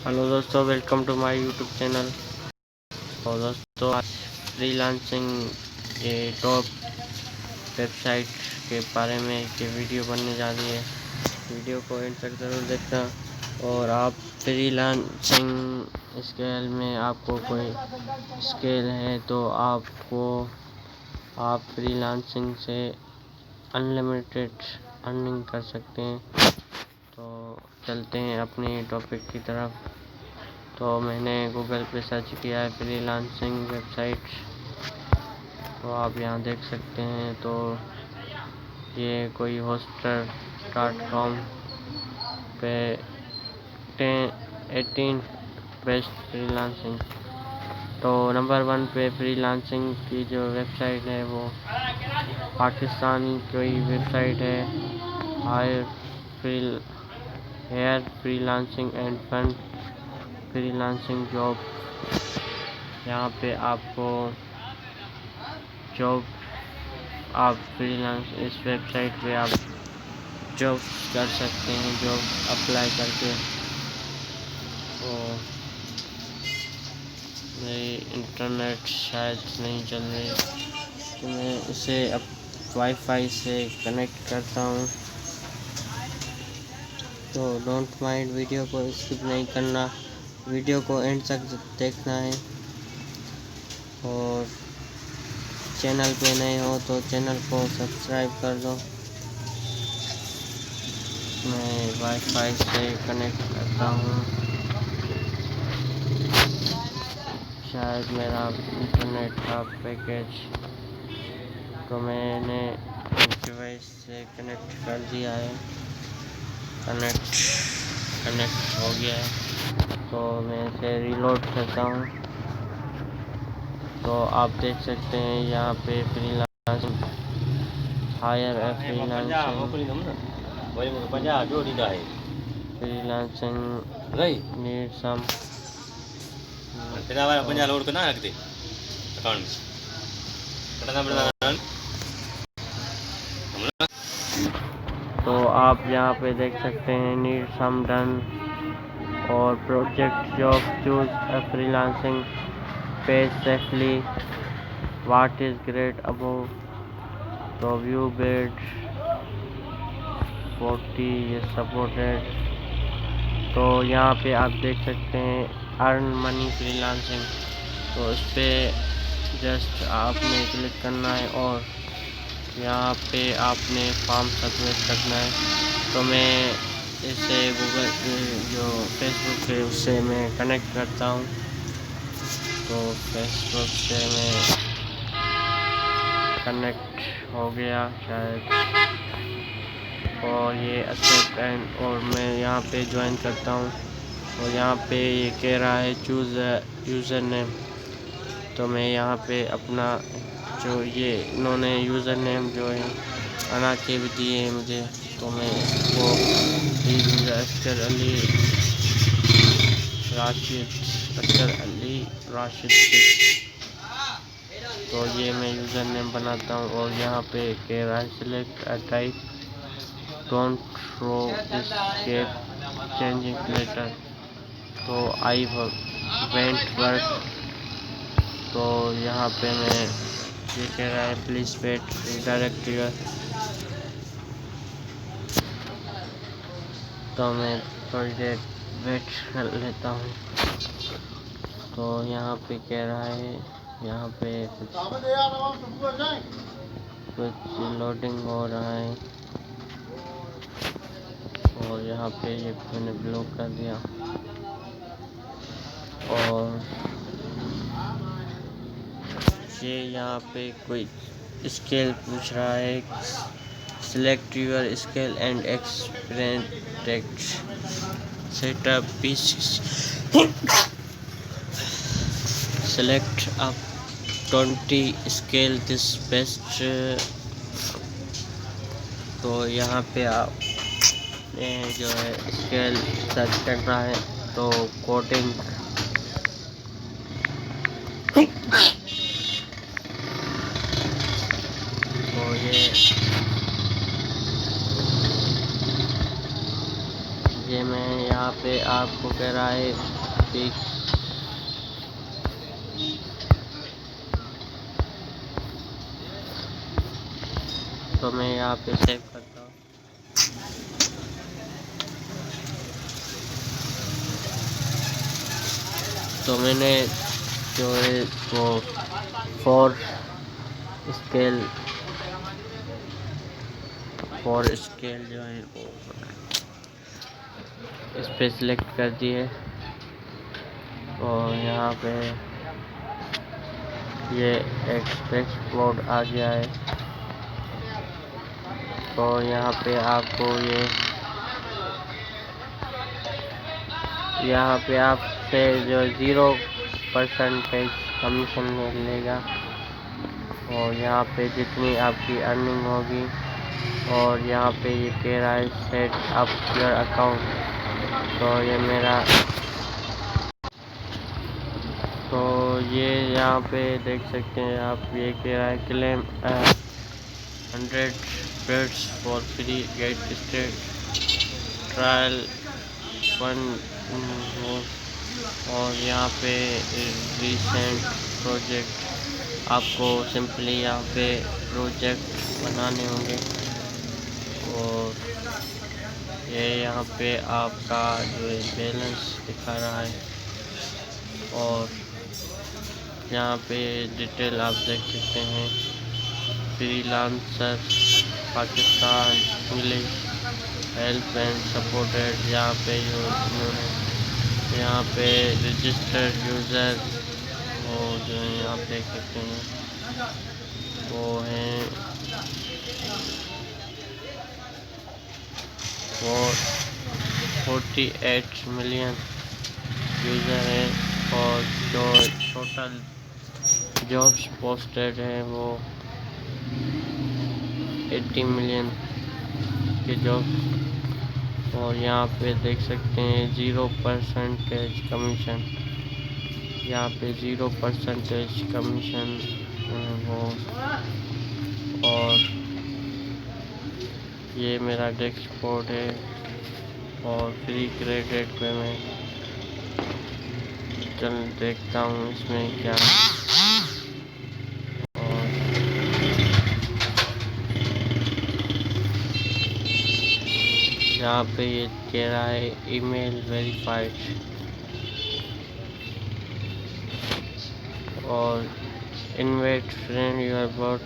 Hello दोस्तों, welcome to my YouTube channel. और दोस्तों, आज फ्रीलांसिंग के टॉप वेबसाइट के बारे में ये वीडियो बनने जा रही है। वीडियो को एंड तक ज़रूर देखना। और आप फ्रीलांसिंग स्केल में आपको कोई स्केल है तो आप फ्रीलांसिंग से अनलिमिटेड अर्निंग कर सकते हैं। तो चलते हैं अपने टॉपिक की तरफ। तो मैंने गूगल पे सर्च किया है फ्रीलांसिंग वेबसाइट, तो आप यहाँ देख सकते हैं। तो ये कोई होस्टर डॉट कॉम पे 18 बेस्ट फ्रीलांसिंग। तो नंबर 1 पे फ्रीलांसिंग की जो वेबसाइट है वो पाकिस्तानी कोई वेबसाइट है। Hire freelancing and find freelancing job. यहाँ पे आपको जॉब आप फ्रीलांस इस वेबसाइट पे आप जॉब कर सकते हैं, जॉब अप्लाई करके। तो मेरी इंटरनेट शायद नहीं चल रही, तो मैं इसे अब वाईफाई से कनेक्ट करता हूँ। तो डोंट माइंड, वीडियो को स्किप नहीं करना, वीडियो को एंड तक देखना है। और चैनल पे नए हो तो चैनल को सब्सक्राइब कर दो। मैं वाईफाई से कनेक्ट करता हूँ, शायद मेरा इंटरनेट का पैकेज, तो मैंने डिवाइस से कनेक्ट कर दिया है। कनेक्ट हो गया है। तो मैं इसे रीलोड करता हूँ। तो आप देख सकते हैं यहाँ पे freelancing hire a freelancing need some. Load करना रख दे अकाउंट में। तो आप यहाँ पे देख सकते हैं नीड सम डन और project job choose a freelancing page safely what is great above. तो व्यू बेड 40 ये सपोर्टेड। तो यहाँ पे आप देख सकते हैं अर्न मनी फ्रीलांसिंग। तो इस पर जस्ट आपने क्लिक करना है और यहाँ पे आपने फॉर्म सबमिट करना है। तो मैं इसे गूगल जो फेसबुक है उससे मैं कनेक्ट करता हूँ। तो फेसबुक से मैं कनेक्ट हो गया शायद, और ये एक्सेप्ट एंड और मैं यहाँ पे ज्वाइन करता हूँ। और यहाँ पे ये कह रहा है चूज़ यूज़र नेम। तो मैं यहाँ पे अपना जो ये इन्होंने यूज़र नेम जो है अना के भी दिए हैं मुझे, तो मैं इसको अख्तर अली राशिद तो ये मैं यूज़र नेम बनाता हूँ। और यहाँ पे कह रहा है select a type don't throw this cape changing letter. तो आई वेंट वर्क। तो यहाँ पे मैं ये कह रहा है प्लीज़ वेट डायरेक्ट यूर। तो मैं थोड़ी देर वेट कर लेता हूँ। तो यहाँ पे कह रहा है, यहाँ पे कुछ लोडिंग हो रहा है। और यहाँ पे ये मैंने ब्लॉक कर दिया। और ये यहाँ पे कोई स्केल पूछ रहा है, select your scale and experiment setup piece select up 20 scale this best. तो यहाँ पे आप जो है स्केल सर्च करना है। तो कोडिंग तो ये मैं यहाँ पे आपको कह रहा है कि तो मैं यहाँ पे सेव करता हूँ। तो मैंने जो है वो 4 स्केल जो है वो इस पे सिलेक्ट कर दिए और यहाँ पे ये एक टेक्स्ट मोड आ गया है। तो यहाँ पे आपको यहाँ पे आपसे जो 0% कमीशन मिलेगा और यहाँ पे जितनी आपकी अर्निंग होगी। और यहाँ पे ये कह रहा है सेट अप योर अकाउंट। तो ये मेरा तो ये यहाँ पे देख सकते हैं आप, ये कह रहा है claim 100 pads for free, get state trial 1 और यहाँ पे रिसेंट प्रोजेक्ट आपको सिंपली यहाँ पे प्रोजेक्ट बनाने होंगे। और ये यहाँ पे आपका जो है बैलेंस दिखा रहा है और यहाँ पे डिटेल आप देख सकते हैं। Freelancer Pakistan English help and supported, यहाँ पे जो उन्होंने यहाँ पे रजिस्टर्ड यूज़र वो जो है आप देख सकते हैं वो हैं वो 48 मिलियन यूज़र है। और जो टोटल जॉब्स पोस्टेड हैं वो 80 मिलियन के जॉब। और यहाँ पे देख सकते हैं 0% कमीशन, यहाँ पे 0% कमीशन वो। और ये मेरा डेस्कबोर्ड है और फ्री क्रेडिट पे मैं चल देखता हूँ इसमें क्या। और यहाँ पे ये कह रहा है ईमेल वेरीफाइड और invite friend you are about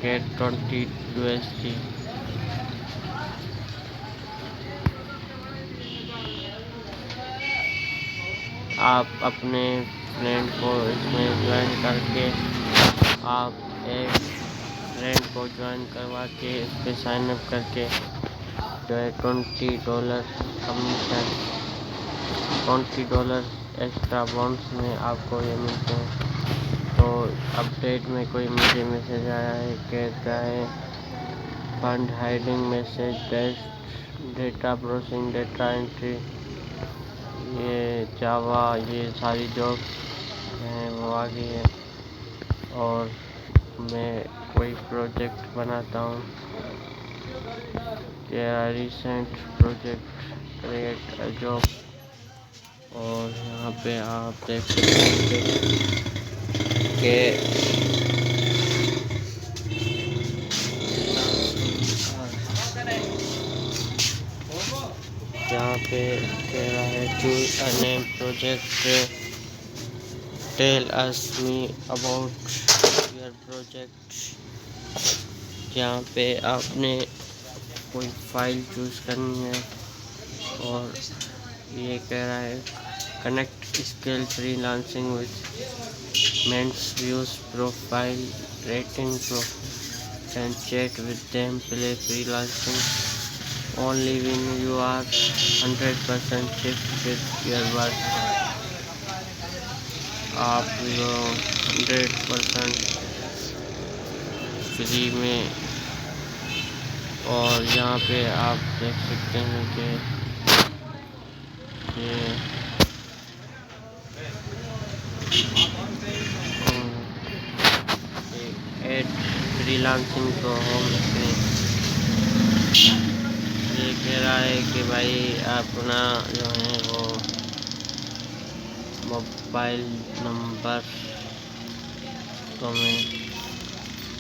get 20 USD। आप अपने फ्रेंड को इसमें ज्वाइन करके आप एक फ्रेंड को ज्वाइन करवा के इस पर साइन अप करके जो है $20 कमीशन, $20 एक्स्ट्रा बाउंस में आपको ये मिलते हैं। तो अपडेट में कोई मुझे मैसेज आया है, कहता है fund hiding message, test data processing, data entry, ये जावा, ये सारी जॉब हैं वो आ गई है। और मैं कोई प्रोजेक्ट बनाता हूँ, क्या recent project create a job. और यहाँ पे आप देख सकते हैं कि यहाँ पे कह रहा है choose a name project, tell us me about your project. यहाँ पे आपने कोई फाइल चूज़ करनी है। और ये कह रहा है connect skill freelancing with mens views profile rating pro and chat with them, play freelancing only when you are 100% shift with your work। आप जो 100% फ्री में। और यहाँ पे आप देख सकते हैं कि ये एड फ्रीलांसिंग तो होम स्क्रीन ये कह रहा है कि भाई अपना जो है वो मोबाइल नंबर तो मैं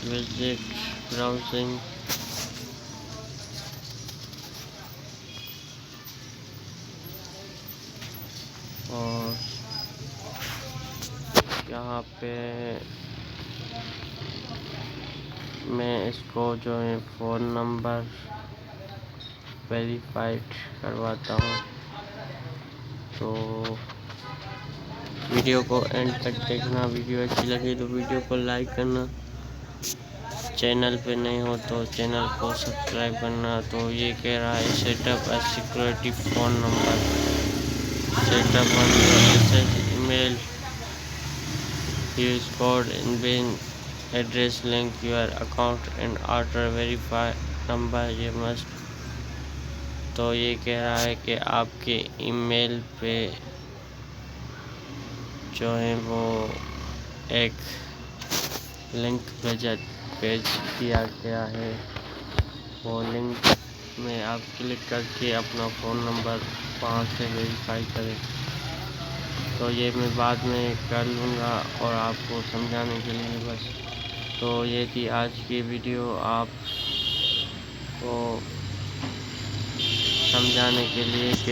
विजिट ब्राउजिंग और यहाँ पे मैं इसको जो है फ़ोन नंबर वेरीफाइड करवाता हूँ। तो वीडियो को एंड तक देखना, वीडियो अच्छी लगी तो वीडियो को लाइक करना, चैनल पे नहीं हो तो चैनल को सब्सक्राइब करना। तो ये कह रहा है setup a security phone number, setup on your email, use code in bin address, link your account and order verify number you must। तो ये कह रहा है कि आपके ईमेल पे जो है वो एक लिंक भेज दिया गया है। वो लिंक में आप क्लिक करके अपना फ़ोन नंबर वहाँ से वेरीफाई करें। तो ये मैं बाद में कर लूँगा और आपको समझाने के लिए बस। तो ये थी आज की वीडियो, आपको समझाने के लिए कि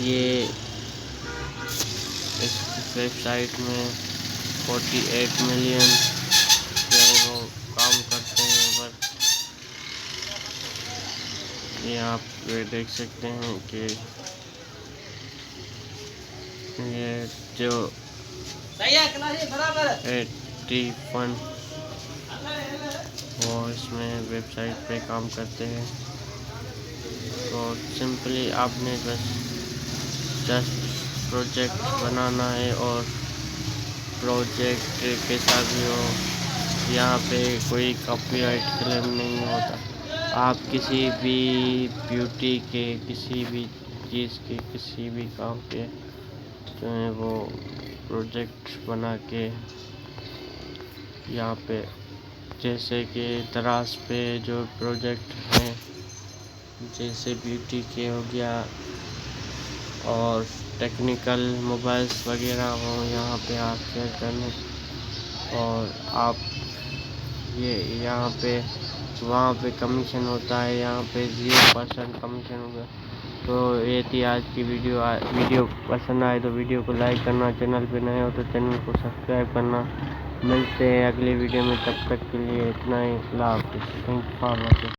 ये इस वेबसाइट में 48 मिलियन जो है वो काम करते हैं। बस ये आप देख सकते हैं कि ये जो 81 वो इसमें वेबसाइट पे काम करते हैं। तो सिंपली आपने जस्ट प्रोजेक्ट बनाना है और प्रोजेक्ट के साथ जो यहाँ पे कोई कॉपीराइट क्लेम नहीं होता। आप किसी भी ब्यूटी के, किसी भी चीज़ के, किसी भी काम के जो है वो प्रोजेक्ट बना के यहाँ पे, जैसे कि दराज पे जो प्रोजेक्ट हैं, जैसे ब्यूटी के हो गया और टेक्निकल मोबाइल्स वगैरह हो, यहाँ पे आप शेयर करने और आप ये यहाँ पे वहाँ पे कमीशन होता है, यहाँ पे 0% कमीशन होगा। तो ये थी आज की वीडियो। वीडियो पसंद आए तो वीडियो को लाइक करना, चैनल पे नए हो तो चैनल को सब्सक्राइब करना। मिलते हैं अगली वीडियो में, तब तक के लिए इतना ही। अल्लाह हाफ़िज़। Thank you for watching.